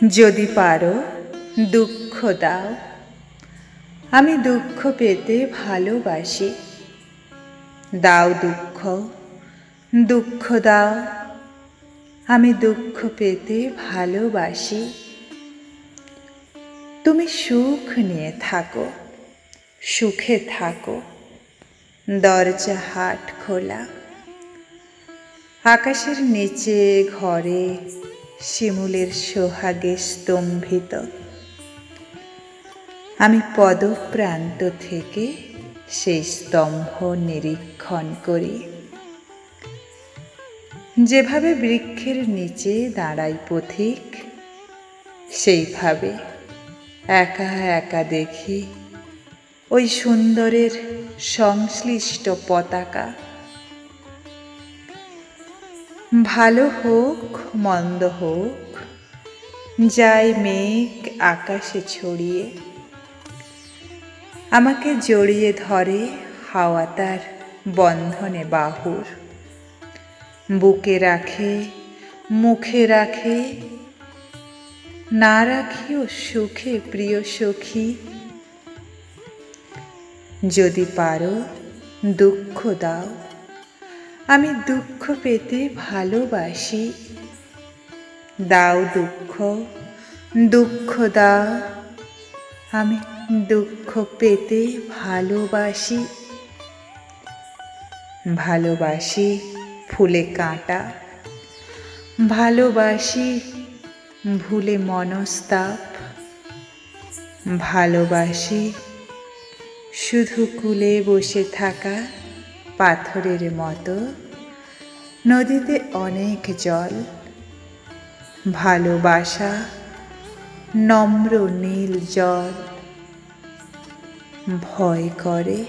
যদি পারো দুঃখ দাও, আমি দুঃখ পেতে ভালোবাসি। দাও দুঃখ, দুঃখ দাও, আমি দুঃখ পেতে ভালোবাসি। তুমি সুখ নিয়ে থাকো, সুখে থাকো, দরজা হাট খোলা। আকাশের নিচে ঘরে শিমুলের সোহাগে স্তম্ভিত। আমি পদপ্রান্ত থেকে সেই স্তম্ভ নিরীক্ষণ করি। যেভাবে বৃক্ষের নিচে দাঁড়াই পথিক, সেইভাবে একা একা দেখি ওই সুন্দরের সংশ্লিষ্ট পতাকা। ভালো হোক মন্দ হোক, যায় মেঘ আকাশে ছড়িয়ে, আমাকে জড়িয়ে ধরে হাওয়া তার বন্ধনে বাহুর। বুকে রাখে, মুখে রাখে, না রাখিও সুখে প্রিয় সখী। যদি পারো দুঃখ দাও, আমি দুঃখ পেতে ভালোবাসি। দাও দুঃখ, দুঃখ দাও, আমি দুঃখ পেতে ভালোবাসি। ভালোবাসি ফুলে কাঁটা, ভালোবাসি ভুলে মনস্তাপ, ভালোবাসি শুধু কূলে বসে থাকা পাথরের মতো। নদীতে অনেক জল, ভালোবাসা নম্র নীল জল। ভয় করে